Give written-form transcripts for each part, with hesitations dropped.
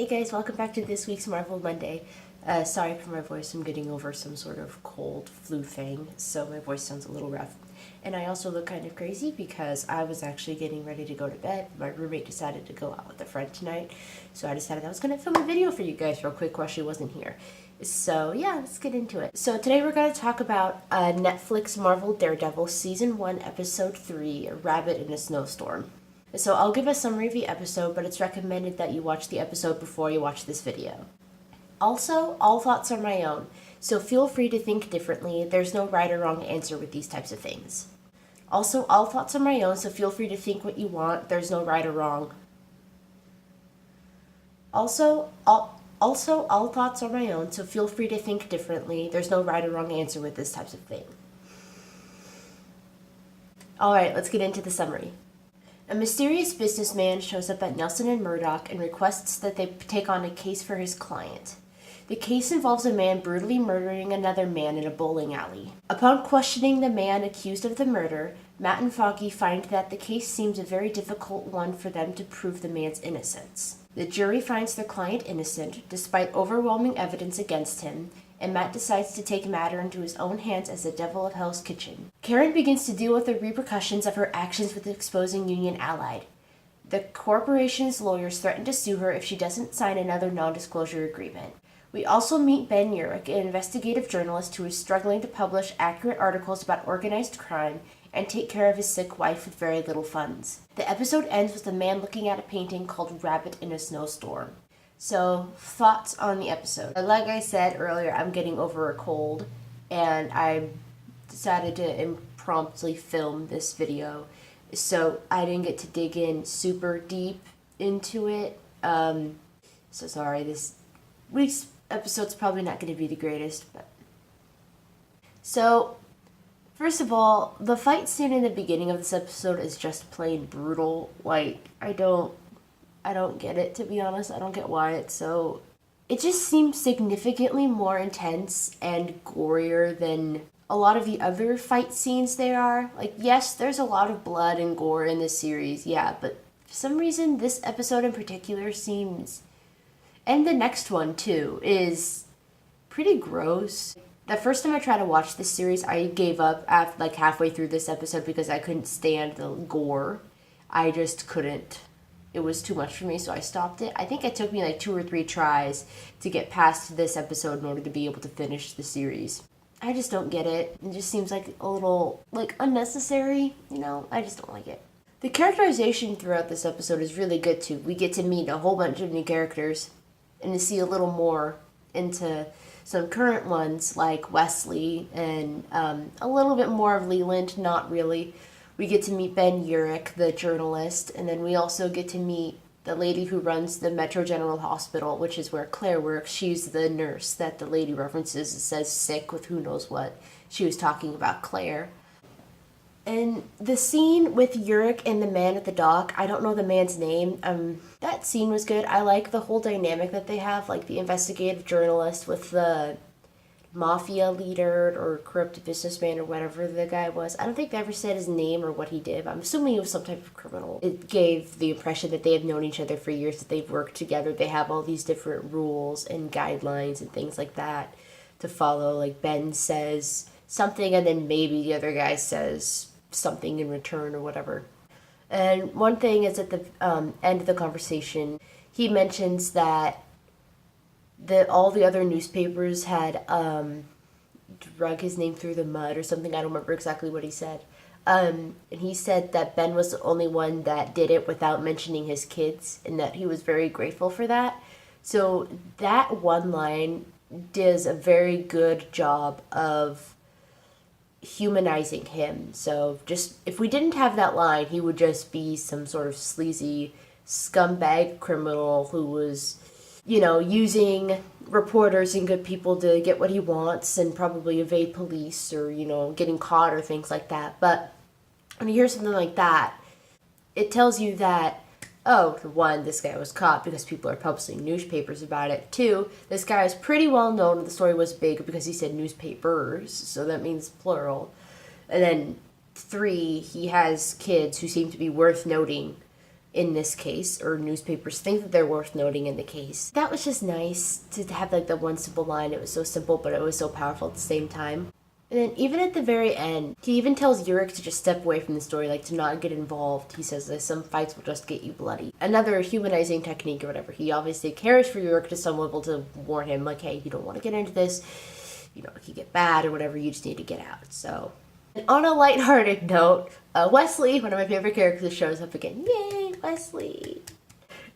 Hey guys, welcome back to this week's Marvel Monday. Sorry for my voice, I'm getting over some sort of cold flu thing, so my voice sounds a little rough. And I also look kind of crazy because I was actually getting ready to go to bed. My roommate decided to go out with a friend tonight, so I decided I was going to film a video for you guys real quick while she wasn't here. So yeah, let's get into it. So today we're going to talk about Netflix Marvel Daredevil Season 1, Episode 3, A Rabbit in a Snowstorm. So I'll give a summary of the episode, but it's recommended that you watch the episode before you watch this video. Also, all thoughts are my own, so feel free to think differently. There's no right or wrong answer with these types of things. Also, all thoughts are my own, so feel free to think what you want. There's no right or wrong. Also, all thoughts are my own, so feel free to think differently. There's no right or wrong answer with this types of thing. Alright, let's get into the summary. A mysterious businessman shows up at Nelson and Murdoch and requests that they take on a case for his client. The case involves a man brutally murdering another man in a bowling alley. Upon questioning the man accused of the murder, Matt and Foggy find that the case seems a very difficult one for them to prove the man's innocence. The jury finds their client innocent, despite overwhelming evidence against him, and Matt decides to take matter into his own hands as the devil of Hell's Kitchen. Karen begins to deal with the repercussions of her actions with exposing Union Allied. The corporation's lawyers threaten to sue her if she doesn't sign another non-disclosure agreement. We also meet Ben Urich, an investigative journalist who is struggling to publish accurate articles about organized crime and take care of his sick wife with very little funds. The episode ends with a man looking at a painting called Rabbit in a Snowstorm. So, thoughts on the episode. Like I said earlier, I'm getting over a cold, and I decided to impromptu film this video, so I didn't get to dig in super deep into it. So sorry, this week's episode's probably not going to be the greatest, but... So, first of all, the fight scene in the beginning of this episode is just plain brutal. Like, I don't get it, to be honest. I don't get why it's so... It just seems significantly more intense and gorier than a lot of the other fight scenes there are. Like, yes, there's a lot of blood and gore in this series, yeah, but for some reason, this episode in particular seems... And the next one, too, is pretty gross. The first time I tried to watch this series, I gave up after, like, halfway through this episode because I couldn't stand the gore. I just couldn't. It was too much for me, so I stopped it. I think it took me like 2 or 3 tries to get past this episode in order to be able to finish the series. I just don't get it. It just seems like a little, like, unnecessary, you know? I just don't like it. The characterization throughout this episode is really good, too. We get to meet a whole bunch of new characters and to see a little more into some current ones like Wesley and a little bit more of Leland, not really. We get to meet Ben Urich, the journalist, and then we also get to meet the lady who runs the Metro General Hospital, which is where Claire works. She's the nurse that the lady references and says sick with who knows what. She was talking about Claire. And the scene with Urich and the man at the dock, I don't know the man's name. That scene was good. I like the whole dynamic that they have, like the investigative journalist with the mafia leader or corrupt businessman or whatever the guy was. I don't think they ever said his name or what he did, but I'm assuming he was some type of criminal. It gave the impression that they have known each other for years, that they've worked together. They have all these different rules and guidelines and things like that to follow. Like Ben says something and then maybe the other guy says something in return or whatever. And one thing is at the end of the conversation, he mentions that all the other newspapers had drug his name through the mud or something. I don't remember exactly what he said. And he said that Ben was the only one that did it without mentioning his kids, and that he was very grateful for that. So that one line does a very good job of humanizing him. So just, if we didn't have that line, he would just be some sort of sleazy scumbag criminal who was, you know, using reporters and good people to get what he wants and probably evade police or, you know, getting caught or things like that. But when you hear something like that, it tells you that, oh, one, this guy was caught because people are publishing newspapers about it. 2, this guy is pretty well known and the story was big because he said newspapers, so that means plural. And then 3, he has kids who seem to be worth noting in this case, or newspapers think that they're worth noting in the case. That was just nice to have like the one simple line. It was so simple, but it was so powerful at the same time. And then even at the very end, he even tells Yurik to just step away from the story, like to not get involved. He says that some fights will just get you bloody. Another humanizing technique or whatever. He obviously cares for Yurik to some level to warn him, like, hey, you don't want to get into this. You know, it could get bad or whatever. You just need to get out. So, and on a lighthearted note, Wesley, one of my favorite characters, shows up again. Yay, Wesley!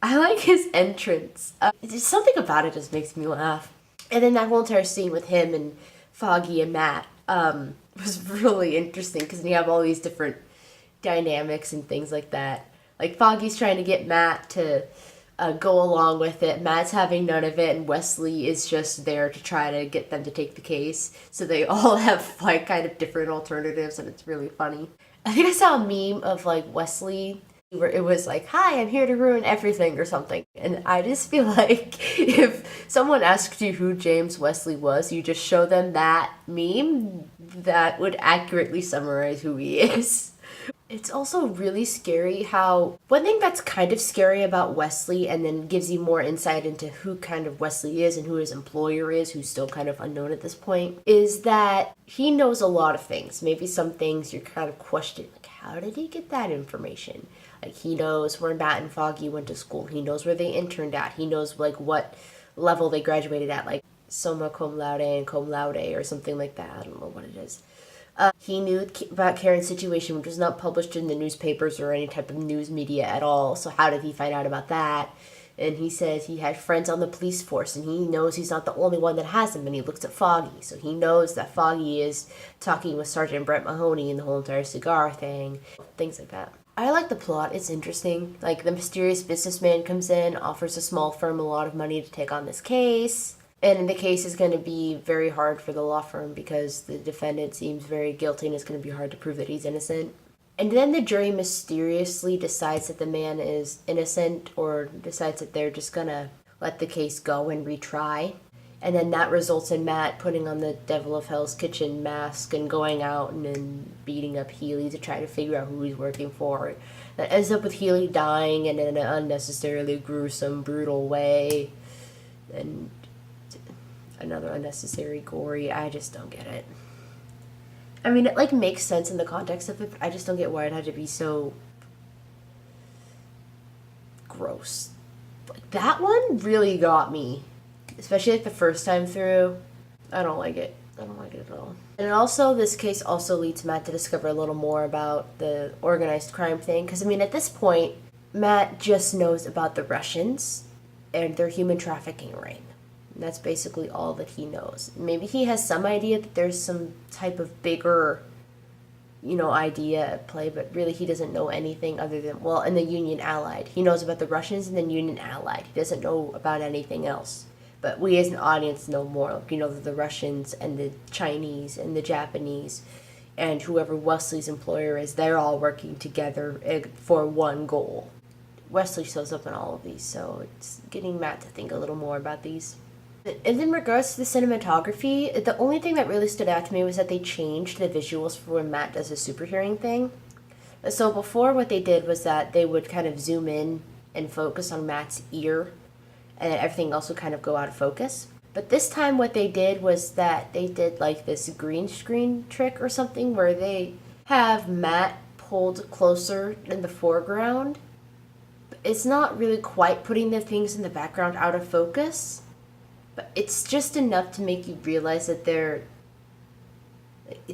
I like his entrance. Just something about it just makes me laugh. And then that whole entire scene with him and Foggy and Matt was really interesting because you have all these different dynamics and things like that. Like Foggy's trying to get Matt to go along with it. Matt's having none of it, and Wesley is just there to try to get them to take the case. So they all have like kind of different alternatives, and it's really funny. I think I saw a meme of like Wesley where it was like, "Hi, I'm here to ruin everything" or something. And I just feel like if someone asked you who James Wesley was, you just show them that meme, that would accurately summarize who he is. It's also really scary how, one thing that's kind of scary about Wesley and then gives you more insight into who kind of Wesley is and who his employer is, who's still kind of unknown at this point, is that he knows a lot of things. Maybe some things you're kind of questioning, like, how did he get that information? Like, he knows where Matt and Foggy went to school. He knows where they interned at. He knows, like, what level they graduated at, like, summa cum laude and cum laude or something like that. I don't know what it is. He knew about Karen's situation, which was not published in the newspapers or any type of news media at all. So how did he find out about that? And he says he had friends on the police force, and he knows he's not the only one that has them. And he looks at Foggy, so he knows that Foggy is talking with Sergeant Brett Mahoney and the whole entire cigar thing, things like that. I like the plot. It's interesting. Like, the mysterious businessman comes in, offers a small firm a lot of money to take on this case. And the case is going to be very hard for the law firm because the defendant seems very guilty and it's going to be hard to prove that he's innocent. And then the jury mysteriously decides that the man is innocent, or decides that they're just going to let the case go and retry. And then that results in Matt putting on the Devil of Hell's Kitchen mask and going out and then beating up Healy to try to figure out who he's working for. That ends up with Healy dying in an unnecessarily gruesome, brutal way. And another unnecessary gory. I just don't get it. I mean, it like makes sense in the context of it, but I just don't get why it had to be so gross. Like, that one really got me, especially like the first time through. I don't like it. I don't like it at all. And also, this case also leads Matt to discover a little more about the organized crime thing, because I mean, at this point, Matt just knows about the Russians and their human trafficking ring. And that's basically all that he knows. Maybe he has some idea that there's some type of bigger, idea at play, but really he doesn't know anything other than, well, in the Union Allied. He knows about the Russians and the Union Allied. He doesn't know about anything else. But we as an audience know more. Like, that the Russians and the Chinese and the Japanese and whoever Wesley's employer is, they're all working together for one goal. Wesley shows up in all of these, so it's getting Matt to think a little more about these. And in regards to the cinematography, the only thing that really stood out to me was that they changed the visuals for when Matt does his super hearing thing. So before, what they did was that they would kind of zoom in and focus on Matt's ear, and then everything else would kind of go out of focus. But this time what they did was that they did like this green screen trick or something where they have Matt pulled closer in the foreground. It's not really quite putting the things in the background out of focus. But it's just enough to make you realize that they're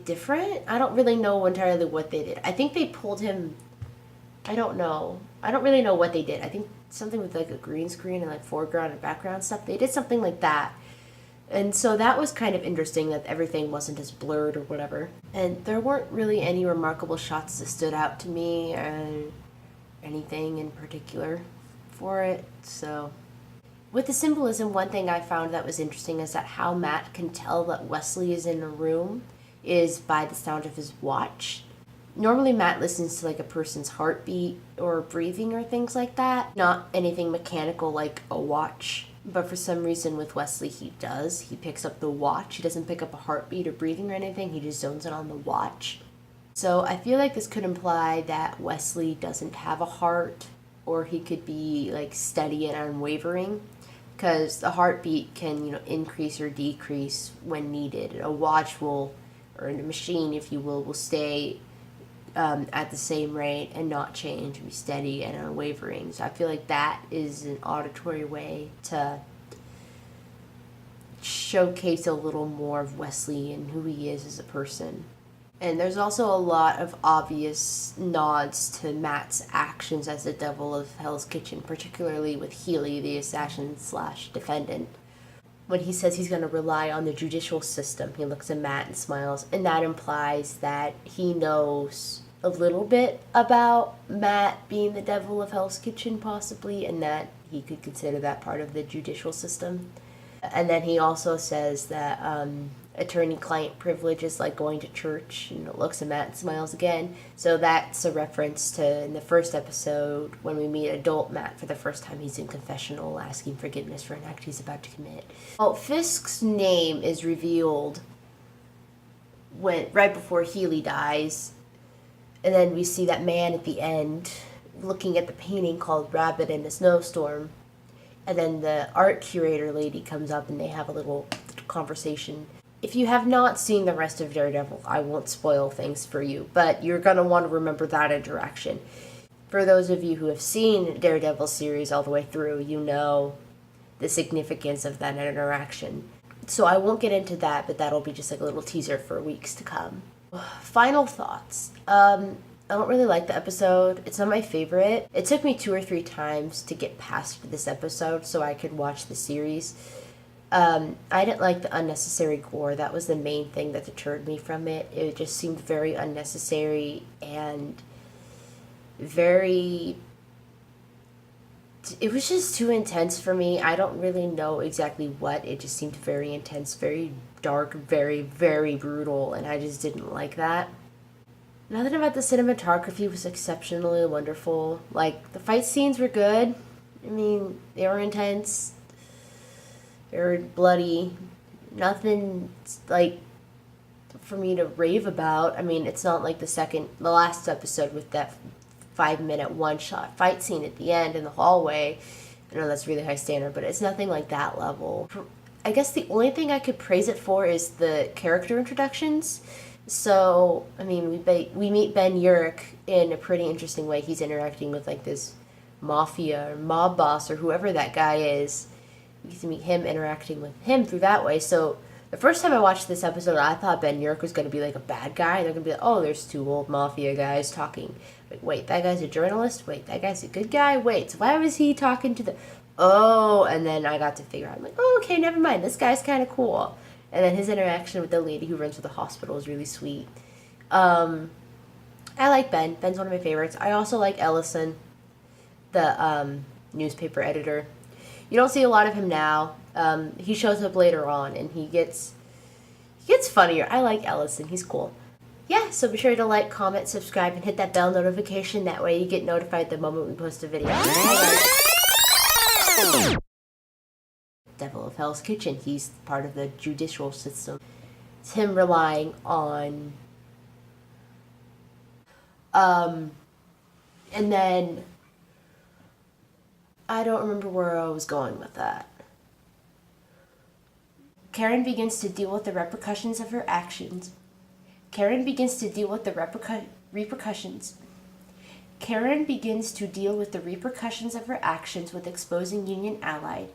different. I don't really know entirely what they did. I think they pulled him, I don't know. I don't really know what they did. I think something with like a green screen and like foreground and background stuff. They did something like that. And so that was kind of interesting that everything wasn't as blurred or whatever. And there weren't really any remarkable shots that stood out to me or anything in particular for it. So with the symbolism, one thing I found that was interesting is that how Matt can tell that Wesley is in a room is by the sound of his watch. Normally Matt listens to like a person's heartbeat or breathing or things like that, not anything mechanical like a watch. But for some reason with Wesley he does. He picks up the watch. He doesn't pick up a heartbeat or breathing or anything. He just zones in on the watch. So I feel like this could imply that Wesley doesn't have a heart, or he could be like steady and unwavering, because the heartbeat can, increase or decrease when needed. A watch will, or a machine, if you will stay at the same rate and not change, be steady and unwavering. So I feel like that is an auditory way to showcase a little more of Wesley and who he is as a person. And there's also a lot of obvious nods to Matt's actions as the devil of Hell's Kitchen, particularly with Healy, the assassin/defendant. When he says he's going to rely on the judicial system, he looks at Matt and smiles, and that implies that he knows a little bit about Matt being the devil of Hell's Kitchen, possibly, and that he could consider that part of the judicial system. And then he also says that attorney-client privilege is like going to church, and looks at Matt and smiles again. So that's a reference to, in the first episode, when we meet adult Matt for the first time, he's in confessional asking forgiveness for an act he's about to commit. Well, Fisk's name is revealed right before Healy dies, and then we see that man at the end looking at the painting called Rabbit in a Snowstorm. And then the art curator lady comes up and they have a little conversation. If you have not seen the rest of Daredevil, I won't spoil things for you, but you're going to want to remember that interaction. For those of you who have seen Daredevil series all the way through, you know the significance of that interaction. So I won't get into that, but that'll be just like a little teaser for weeks to come. Final thoughts. I don't really like the episode. It's not my favorite. It took me 2 or 3 times to get past this episode so I could watch the series. I didn't like the unnecessary gore. That was the main thing that deterred me from it. It just seemed very unnecessary and very... It was just too intense for me. I don't really know exactly what. It just seemed very intense, very dark, very, very brutal, and I just didn't like that. Nothing about the cinematography was exceptionally wonderful. Like, the fight scenes were good. I mean, they were intense. They were bloody. Nothing, like, for me to rave about. I mean, it's not like the last episode with that 5-minute one-shot fight scene at the end in the hallway. I know that's really high standard, but it's nothing like that level. I guess the only thing I could praise it for is the character introductions. So, I mean, we meet Ben Urich in a pretty interesting way. He's interacting with, like, this mafia or mob boss or whoever that guy is. We get to meet him interacting with him through that way. So, the first time I watched this episode, I thought Ben Urich was going to be, like, a bad guy. They're going to be like, oh, there's 2 old mafia guys talking. Wait, that guy's a journalist? Wait, that guy's a good guy? Wait, so why was he talking to the... Oh, and then I got to figure out, I'm like, oh, okay, never mind. This guy's kind of cool. And then his interaction with the lady who runs with the hospital is really sweet. I like Ben. Ben's one of my favorites. I also like Ellison, the newspaper editor. You don't see a lot of him now. He shows up later on, and he gets funnier. I like Ellison. He's cool. Yeah, so be sure to like, comment, subscribe, and hit that bell notification. That way you get notified the moment we post a video. Devil of Hell's Kitchen. He's part of the judicial system. It's him relying on... and then... I don't remember where I was going with that. Karen begins to deal with the repercussions of her actions. Karen begins to deal with the repercussions. Karen begins to deal with the repercussions of her actions with exposing Union Allied.